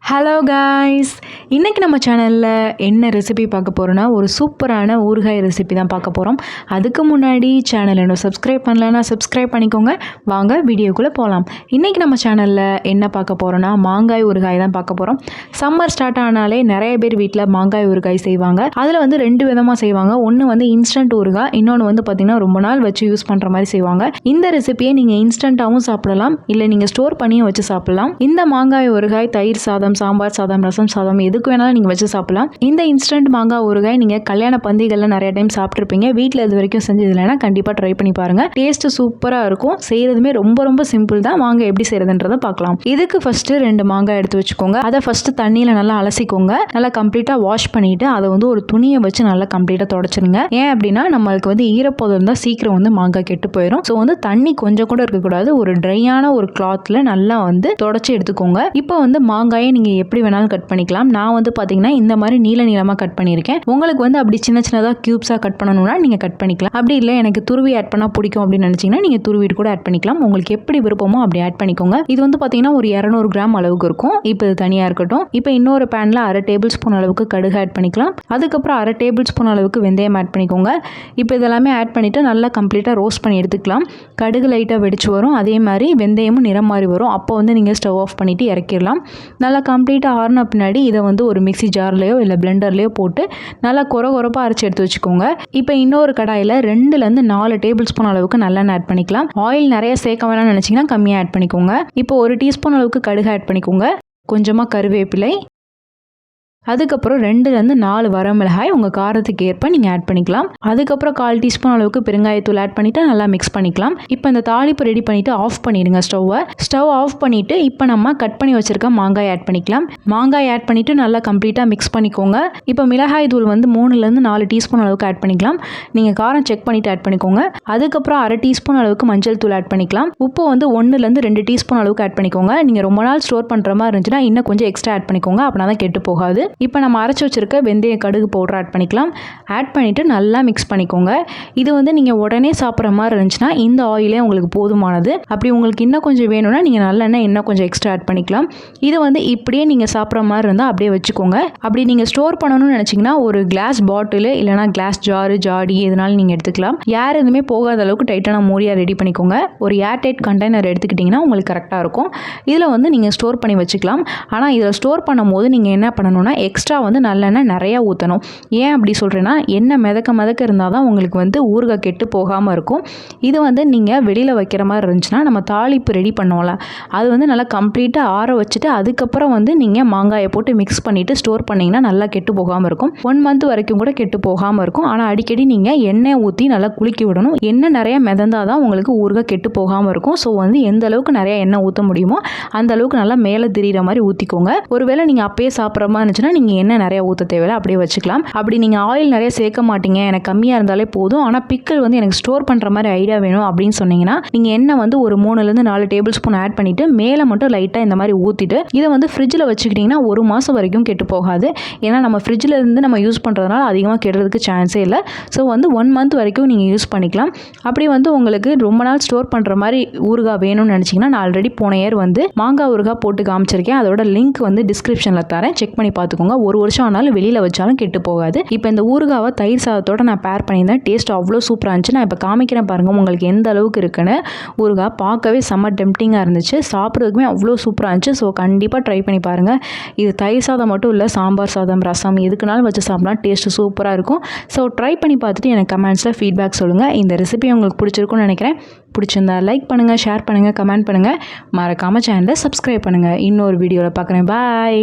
Hello guys, இன்றைக்கி நம்ம சேனலில் என்ன ரெசிபி பார்க்க போகிறோன்னா ஒரு சூப்பரான ஊறுகாய் ரெசிபி தான் பார்க்க போகிறோம். அதுக்கு முன்னாடி சேனல் இன்னும் சப்ஸ்கிரைப் பண்ணலன்னா சப்ஸ்கிரைப் பண்ணிக்கோங்க. வாங்க வீடியோக்குள்ளே போகலாம். இன்றைக்கி நம்ம சேனலில் என்ன பார்க்க போகிறோன்னா மாங்காய் ஊறுகாய் தான் பார்க்க போகிறோம். சம்மர் ஸ்டார்ட் ஆனாலே நிறைய பேர் வீட்டில் மாங்காய் ஊறுகாய் செய்வாங்க. அதில் வந்து 2 விதமாக செய்வாங்க. ஒன்று வந்து இன்ஸ்டன்ட் ஊறுகாய், இன்னொன்று வந்து பார்த்திங்கன்னா ரொம்ப நாள் வச்சு யூஸ் பண்ணுற மாதிரி செய்வாங்க. இந்த ரெசிபியை நீங்கள் இன்ஸ்டண்ட்டாகவும் சாப்பிடலாம், இல்லை நீங்கள் ஸ்டோர் பண்ணியும் வச்சு சாப்பிடலாம். இந்த மாங்காய் ஊறுகாய் தயிர் சாதம், சாம்பார் சாதம், ரசம் சாதம் எதுக்கு வேணாலும் நீங்கள் வச்சு சாப்பிடலாம். இந்த இன்ஸ்டன்ட் மாங்காய் ஊறுகாய் நீங்கள் கல்யாண பந்திகளில் நிறைய டைம் சாப்பிட்ருப்பீங்க. வீட்டில் இது வரைக்கும் செஞ்சது இல்லைன்னா கண்டிப்பாக ட்ரை பண்ணி பாருங்கள். டேஸ்ட்டு சூப்பராக இருக்கும். செய்கிறதுமே ரொம்ப ரொம்ப சிம்பிள் தான். வாங்க எப்படி செய்கிறதுன்றதை பார்க்கலாம். இதுக்கு ஃபஸ்ட்டு 2 மாங்காய் எடுத்து வச்சுக்கோங்க. அதை ஃபஸ்ட்டு தண்ணியில் நல்லா அலசிக்கோங்க. நல்லா கம்ப்ளீட்டாக வாஷ் பண்ணிவிட்டு அதை வந்து ஒரு துணியை வச்சு நல்லா கம்ப்ளீட்டாக தொடச்சிருங்க. ஏன் அப்படின்னா நம்மளுக்கு வந்து ஈரப்பதம் இருந்தால் சீக்கிரம் வந்து மாங்காய் கெட்டு போயிடும். ஸோ வந்து தண்ணி கொஞ்சம் கூட இருக்கக்கூடாது. ஒரு ட்ரையான ஒரு கிளாத்தில் நல்லா வந்து தொடச்சி எடுத்துக்கோங்க. இப்போ வந்து மாங்காயை நீங்கள் எப்படி வேணாலும் கட் பண்ணிக்கலாம். நான் வந்து பார்த்தீங்கன்னா இந்த மாதிரி நீளமாக கட் பண்ணியிருக்கேன். உங்களுக்கு வந்து அப்படி சின்ன சின்னதாக கியூப்ஸாக கட் பண்ணணும்னா நீங்கள் கட் பண்ணிக்கலாம். அப்படி இல்லை எனக்கு துருவி ஆட் பண்ணால் பிடிக்கும் அப்படின்னு நினச்சிங்கன்னா நீங்கள் துருவிட்டு கூட ஆட் பண்ணிக்கலாம். உங்களுக்கு எப்படி விருப்பமோ அப்படி ஆட் பண்ணிக்கோங்க. இது வந்து பார்த்தீங்கன்னா ஒரு 200 கிராம் அளவுக்கு இருக்கும். இப்போ இது தனியாக இருக்கட்டும். இப்போ இன்னொரு பேனில் 1/2 டேபிள் ஸ்பூன் அளவுக்கு கடுகு ஆட் பண்ணிக்கலாம். அதுக்கப்புறம் 1/2 டேபிள் ஸ்பூன் அளவுக்கு வெந்தயம் ஆட் பண்ணிக்கோங்க. இப்போ இதெல்லாமே ஆட் பண்ணிவிட்டு நல்லா கம்ப்ளீட்டாக ரோஸ்ட் பண்ணி எடுத்துக்கலாம். கடுகு லைட்டாக வெடிச்சு வரும். அதே மாதிரி வெந்தயமும் நிறம் மாதிரி வரும். அப்போ வந்து நீங்கள் ஸ்டவ் ஆஃப் பண்ணிவிட்டு இறக்கிடலாம். நல்லா கம்ப்ளீட்டாக ஆறின பின்னாடி இதை வந்து ஒரு மிக்ஸி ஜார்லையோ இல்லை பிளெண்டர்லையோ போட்டு நல்லா கொரப்பாக அரைச்சி எடுத்து வச்சுக்கோங்க. இப்போ இன்னொரு கடாயில் 2லேருந்து 4 டேபிள் ஸ்பூன் அளவுக்கு நல்லெண்ணெய் ஆட் பண்ணிக்கலாம். ஆயில் நிறைய சேர்க்க வேணாம்னு நினச்சிங்கன்னா கம்மியாக ஆட் பண்ணிக்கோங்க. இப்போ 1 டீஸ்பூன் அளவுக்கு கடுகு ஆட் பண்ணிக்கோங்க. கொஞ்சமாக கருவேப்பிலை, அதுக்கப்புறம் 2லேருந்து 4 வரமிளகாய் உங்கள் காரத்துக்கு ஏற்ப நீங்கள் ஆட் பண்ணிக்கலாம். அதுக்கப்புறம் 1/4 டீஸ்பூன் அளவுக்கு பெருங்காயத்தூள் ஆட் பண்ணிவிட்டு நல்லா மிக்ஸ் பண்ணிக்கலாம். இப்போ இந்த தாளிப்பு ரெடி பண்ணிவிட்டு ஆஃப் பண்ணிடுங்க ஸ்டவ் ஆஃப் பண்ணிவிட்டு இப்போ நம்ம கட் பண்ணி வச்சுருக்க மாங்காய் ஆட் பண்ணிக்கலாம். மாங்காய் ஆட் பண்ணிவிட்டு நல்லா கம்ப்ளீட்டாக மிக்ஸ் பண்ணிக்கோங்க. இப்போ மிளகாய் தூள் வந்து 3லேருந்து 4 டீஸ்பூன் அளவுக்கு ஆட் பண்ணிக்கலாம். நீங்கள் காரம் செக் பண்ணிவிட்டு ஆட் பண்ணிக்கோங்க. அதுக்கப்புறம் 1/2 டீஸ்பூன் அளவுக்கு மஞ்சள் தூள் ஆட் பண்ணிக்கலாம். உப்பு வந்து 1லேருந்து 2 டீஸ்பூன் அளவுக்கு ஆட் பண்ணிக்கோங்க. நீங்கள் ரொம்ப நாள் ஸ்டோர் பண்ணுற மாதிரி இருந்துச்சுன்னா இன்னும் கொஞ்சம் எக்ஸ்ட்ரா ஆட் பண்ணிக்கோங்க. அப்படின்னா தான் கெட்டு போகாது. இப்போ நம்ம அரைச்சி வச்சுருக்க வெந்தய கடுகு பவுடர் ஆட் பண்ணிக்கலாம். ஆட் பண்ணிவிட்டு நல்லா மிக்ஸ் பண்ணிக்கோங்க. இது வந்து நீங்கள் உடனே சாப்பிட்ற மாதிரி இருந்துச்சுன்னா இந்த ஆயிலே உங்களுக்கு போதுமானது. அப்படி உங்களுக்கு இன்னும் கொஞ்சம் வேணும்னா நீங்கள் நல்லெண்ணெய் இன்னும் கொஞ்சம் எக்ஸ்ட்ரா ஆட் பண்ணிக்கலாம். இது வந்து இப்படியே நீங்கள் சாப்பிட்ற மாதிரி இருந்தால் அப்படியே வச்சுக்கோங்க. அப்படி நீங்கள் ஸ்டோர் பண்ணணும்னு நினச்சிங்கன்னா ஒரு கிளாஸ் பாட்டில் இல்லைனா கிளாஸ் ஜாடி எதுனாலும் நீங்கள் எடுத்துக்கலாம். யார் எதுவுமே போகாத அளவுக்கு டைட்டான மூடியாக ரெடி பண்ணிக்கோங்க. ஒரு ஏர்டைட் கண்டெய்னர் எடுத்துக்கிட்டிங்கன்னா உங்களுக்கு கரெக்டாக இருக்கும். இதில் வந்து நீங்கள் ஸ்டோர் பண்ணி வச்சுக்கலாம். ஆனால் இதில் ஸ்டோர் பண்ணும் போது நீங்கள் என்ன பண்ணணும்னா எக்ஸ்ட்ரா வந்து நல்லெண்ணெய் நிறையா ஊற்றணும். ஏன் அப்படி சொல்கிறேன்னா எண்ணெய் மிதக்க இருந்தால் தான் உங்களுக்கு வந்து ஊறுகாய் கெட்டு போகாமல் இருக்கும். இது வந்து நீங்கள் வெளியில் வைக்கிற மாதிரி இருந்துச்சுன்னா நம்ம தாளிப்பு ரெடி பண்ணுவோம்ல, அது வந்து நல்லா கம்ப்ளீட்டாக ஆற வச்சுட்டு அதுக்கப்புறம் வந்து நீங்கள் மாங்காயை போட்டு மிக்ஸ் பண்ணிவிட்டு ஸ்டோர் பண்ணிங்கன்னா நல்லா கெட்டு போகாமல் இருக்கும். 1 மந்த் வரைக்கும் கூட கெட்டு போகாமல் இருக்கும். ஆனால் அடிக்கடி நீங்கள் எண்ணெய் ஊற்றி நல்லா குலுக்கி விடணும். எண்ணெய் நிறையா மிதந்தால் தான் உங்களுக்கு ஊறுகாய் கெட்டு போகாமல் இருக்கும். ஸோ வந்து எந்த அளவுக்கு நிறையா எண்ணெய் ஊற்ற முடியுமோ அந்த அளவுக்கு நல்லா மேலே தெரிகிற மாதிரி ஊற்றிக்கோங்க. ஒருவேளை நீங்கள் அப்பயே சாப்பிட்ற மாதிரி இருந்துச்சுன்னா நீங்கள் எண்ணெய் நிறைய ஊற்ற தேவையில்லை, அப்படியே வச்சுக்கலாம். அப்படி நீங்கள் ஆயில் நிறைய சேர்க்க மாட்டீங்க, எனக்கு கம்மியாக இருந்தாலே போதும், ஆனால் பிக்கல் வந்து எனக்கு ஸ்டோர் பண்ணுற மாதிரி ஐடியா வேணும் அப்படின்னு சொன்னீங்கன்னா நீங்கள் எண்ணெய் வந்து ஒரு 3லேருந்து 4 டேபிள் ஸ்பூன் ஆட் பண்ணிவிட்டு மேலே மட்டும் லைட்டாக இந்த மாதிரி ஊற்றிட்டு இதை வந்து ஃப்ரிட்ஜில் வச்சுக்கிட்டிங்கன்னா 1 மாதம் வரைக்கும் கெட்டு போகாது. ஏன்னா நம்ம ஃப்ரிட்ஜில் இருந்து நம்ம யூஸ் பண்ணுறதுனால அதிகமாக கெடுறதுக்கு சான்ஸே இல்லை. ஸோ வந்து 1 மந்த் வரைக்கும் நீங்கள் யூஸ் பண்ணிக்கலாம். அப்படி வந்து உங்களுக்கு ரொம்ப நாள் ஸ்டோர் பண்ணுற மாதிரி ஊறுகாய் வேணும்னு நினச்சிங்கன்னா நான் ஆல்ரெடி போன இயர் வந்து மாங்காய் ஊறுகாய் போட்டு காமிச்சிருக்கேன். அதோட லிங்க் வந்து டிஸ்கிரிப்ஷனில் தரேன், செக் பண்ணி பார்த்துக்கோங்க. 1 வருஷம் ஆனாலும் வெளியில் வச்சாலும் கெட்டு போகாது. இப்போ இந்த ஊறுகாவை தயிர் சாதத்தோட நான் பேர் பண்ணியிருந்தேன். டேஸ்ட் அவ்வளோ சூப்பராக இருந்துச்சு. நான் இப்போ காமிக்கிறேன் பாருங்கள் உங்களுக்கு எந்த அளவுக்கு இருக்குன்னு. ஊறுகாய் பார்க்கவே செம்ம டெம்ப்டிங்காக இருந்துச்சு, சாப்பிட்றதுக்குமே அவ்வளோ சூப்பராக இருந்துச்சு. ஸோ கண்டிப்பாக ட்ரை பண்ணி பாருங்கள். இது தயிர் சாதம் மட்டும் இல்லை, சாம்பார் சாதம், ரசம் எதுக்குனாலும் வச்சு சாப்பிடலாம். டேஸ்ட்டு சூப்பராக இருக்கும். ஸோ ட்ரை பண்ணி பார்த்துட்டு எனக்கு கமெண்ட்ஸில் ஃபீட்பேக் சொல்லுங்கள். இந்த ரெசிபி உங்களுக்கு பிடிச்சிருக்குன்னு நினைக்கிறேன். பிடிச்சிருந்தா லைக் பண்ணுங்கள், ஷேர் பண்ணுங்கள், கமெண்ட் பண்ணுங்கள். மறக்காமல் சேனலை சப்ஸ்கிரைப் பண்ணுங்கள். இன்னொரு வீடியோவில் பார்க்குறேன். பாய்.